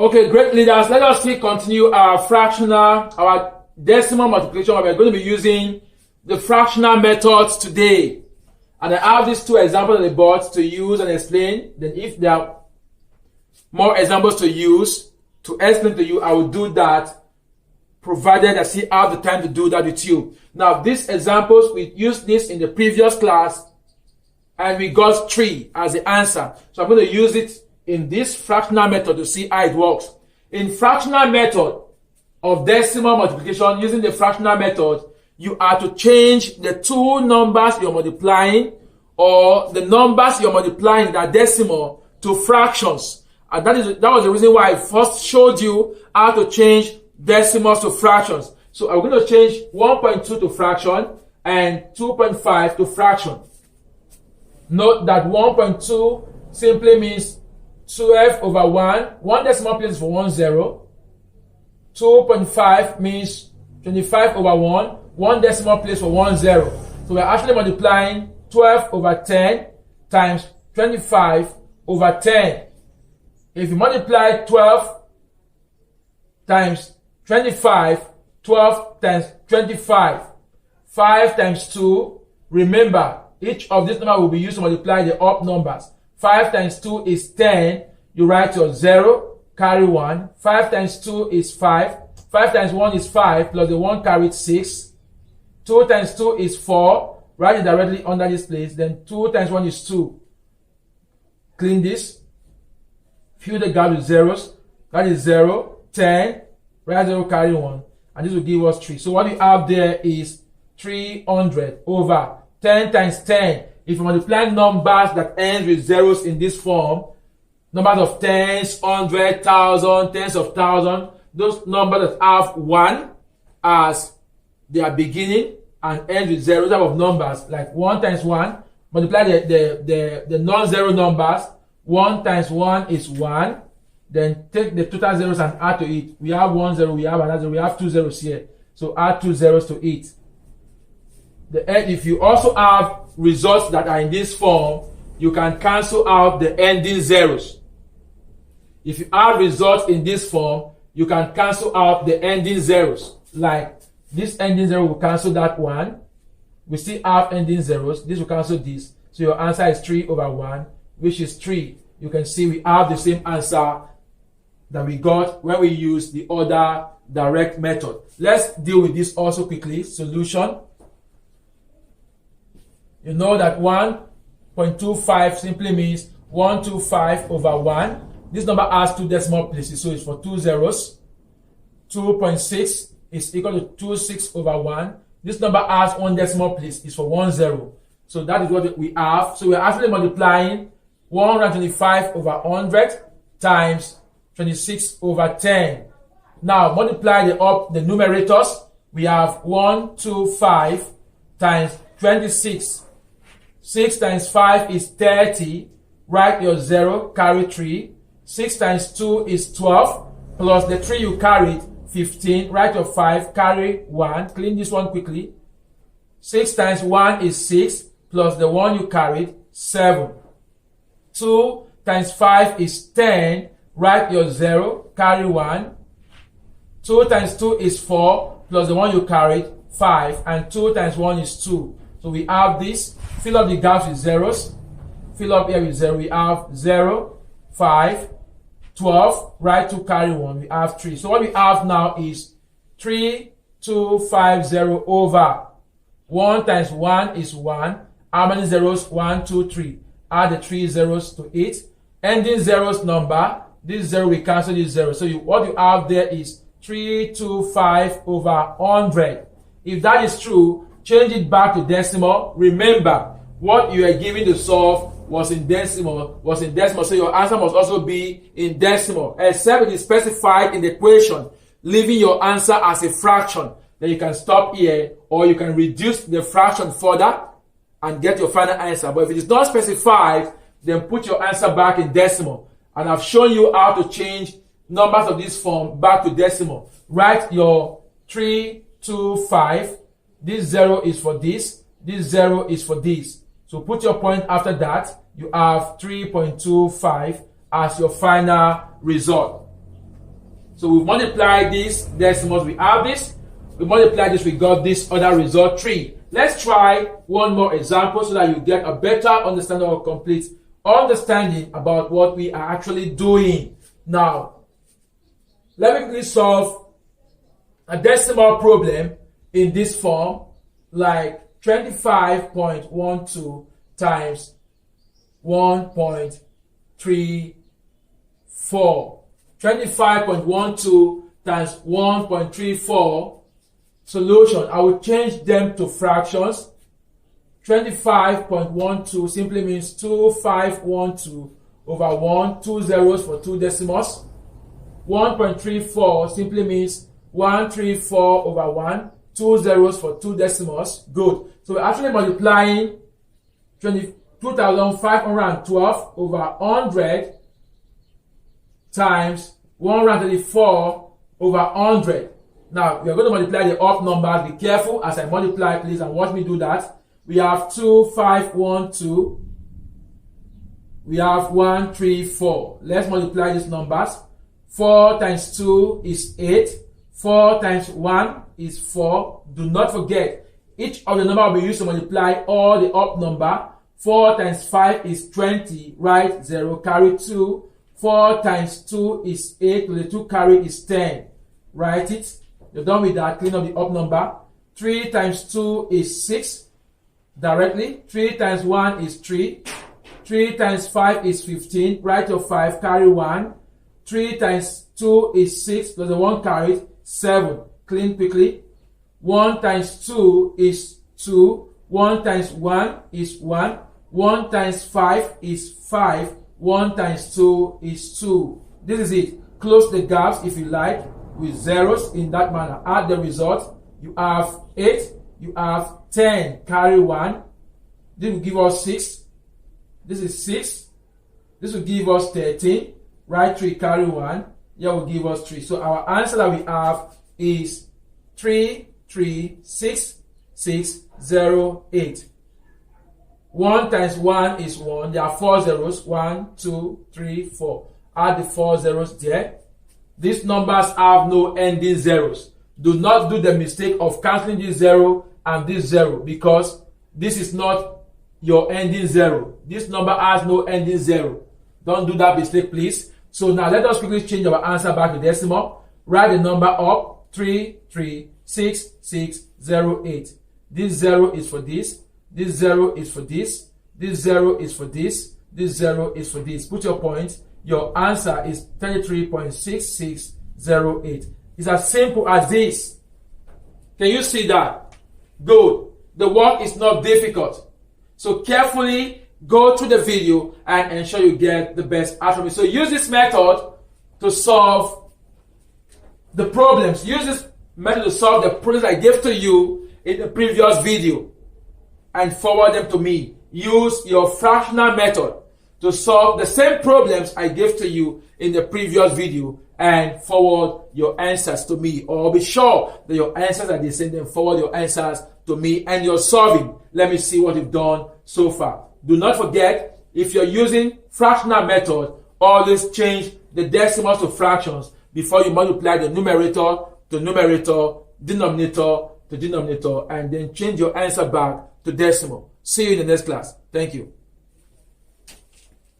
Okay, great leaders. Let us still continue our decimal multiplication. We're going to be using the fractional methods today. And I have these two examples on the board to use and explain. Then if there are more examples to use to explain to you, I will do that, provided I still have the time to do that with you. Now, these examples, we used this in the previous class, and we got 3 as the answer. So I'm going to use it in this fractional method to see how it works. In fractional method of decimal multiplication, using the fractional method, you are to change the two numbers you're multiplying, or the numbers you're multiplying that decimal, to fractions. And that was the reason why I first showed you how to change decimals to fractions. So I'm going to change 1.2 to fraction and 2.5 to fraction. Note that 1.2 simply means 12 over 1. One decimal place for 1 0. 2.5 means 25 over 1. One decimal place for 1 0. So we're actually multiplying 12 over 10 times 25 over 10. If you multiply 12 times 25, 12 times 25, 5 times 2, remember, each of these numbers will be used to multiply the up numbers. 5 times 2 is 10. You write your 0, carry 1. 5 times 2 is 5. 5 times 1 is 5, plus the 1 carried 6. 2 times 2 is 4. Write it directly under this place. Then 2 times 1 is 2. Clean this. Fill the gap with zeros. That is 0, 10. Write 0, carry 1. And this will give us 3. So what we have there is 300 over 10 times 10. If you multiply numbers that end with zeros in this form, numbers of tens, 100, 1,000, tens of thousands, those numbers that have 1 as their beginning and end with 0 type of numbers, like 1 times 1, multiply the non-zero numbers. 1 times 1 is 1. Then take the total zeros and add to it. We have 1 0, we have another 0, we have 2 zeros here. So add 2 zeros to it. If you also have results that are in this form, you can cancel out the ending zeros. If you have results in this form, you can cancel out the ending zeros. Like this ending zero will cancel that one. We still have ending zeros. This will cancel this. So your answer is 3 over 1, which is 3. You can see we have the same answer that we got when we use the other direct method. Let's deal with this also quickly. Solution. You know that 1.25 simply means 125 over 1. This number has 2 decimal places, so it's for 2 zeros. 2.6 is equal to 26 over 1. This number has 1 decimal place, is for 1 0. So that is what we have. So we're actually multiplying 125 over 100 times 26 over 10. Now multiply the numerators. We have 125 times 26. 6 times 5 is 30. Write your 0, carry 3. 6 times 2 is 12. Plus the 3 you carried, 15. Write your 5, carry 1. Clean this one quickly. 6 times 1 is 6. Plus the 1 you carried, 7. 2 times 5 is 10. Write your 0, carry 1. 2 times 2 is 4. Plus the 1 you carried, 5. And 2 times 1 is 2. So we have this. Fill up the gaps with zeros. Fill up here with 0. We have 0, 5, 12. Write 2, carry 1. We have 3. So what we have now is 3250 over 1 times 1 is 1. How many zeros? 1, 2, 3. Add the 3 zeros to it. Ending zeros number. This 0 we cancel this 0. So what you have there is 325 over 100. If that is true, change it back to decimal. Remember, what you are given to solve was in decimal, so your answer must also be in decimal, except it is specified in the equation, leaving your answer as a fraction. Then you can stop here, or you can reduce the fraction further and get your final answer. But if it is not specified, then put your answer back in decimal. And I've shown you how to change numbers of this form back to decimal. Write your 325. This 0 is for this. This 0 is for this. So put your point after that. You have 3.25 as your final result. So we multiply these decimals, we have this. We multiply this, we got this other result 3. Let's try one more example so that you get a better understanding or complete understanding about what we are actually doing. Now, let me quickly solve a decimal problem in this form, like 25.12 times 1.34. 25.12 times 1.34. Solution, I will change them to fractions. 25.12 simply means 2512 over 1, 2 zeros for 2 decimals. 1.34 simply means 134 over 1, 2 zeros for 2 decimals. Good. So we're actually multiplying 2,512 over 100 times 134 over 100. Now, we are going to multiply the up numbers. Be careful as I multiply, please, and watch me do that. We have 2512. We have 134. Let's multiply these numbers. 4 times 2 is 8. 4 times 1 is 4. Do not forget, each of the number will be used to multiply all the up number. 4 times 5 is 20. Write 0, carry 2. 4 times 2 is 8. To the 2 carry is 10. Write it. You're done with that. Clean up the up number. 3 times 2 is 6. Directly. 3 times 1 is 3. 3 times 5 is 15. Write your 5. Carry 1. 3 times 2 is 6. Plus the 1 carried. 7. Clean quickly. 1 times 2 is 2. 1 times 1 is 1. 1 times 5 is 5. 1 times 2 is 2. This is it. Close the gaps if you like with zeros in that manner. Add the result. You have 8. You have 10. Carry 1. This will give us 6. This is 6. This will give us 13. Write 3. Carry 1. Here will give us 3. So our answer that we have is 33668. 1 times 1 is 1. There are 4 zeros. 1, 2, 3, 4. Add the 4 zeros there. These numbers have no ending zeros. Do not do the mistake of cancelling this 0 and this 0, because this is not your ending 0. This number has no ending 0. Don't do that mistake, please. So now let us quickly change our answer back to decimal. Write the number up. 33668. This 0 is for this. This 0 is for this. This 0 is for this. This 0 is for this. Put your point. Your answer is 33.6608. It's as simple as this. Can you see that? Good. The work is not difficult. So carefully go through the video and ensure you get the best out of it. So use this method to solve the problems. Use this method to solve the problems I gave to you in the previous video and forward them to me. Use your fractional method to solve the same problems I gave to you in the previous video and forward your answers to me. Or be sure that your answers are the same, then forward your answers to me and you're solving. Let me see what you've done so far. Do not forget, if you're using fractional method, always change the decimals to fractions before you multiply the numerator to numerator, denominator to denominator, and then change your answer back to decimal. See you in the next class. Thank you.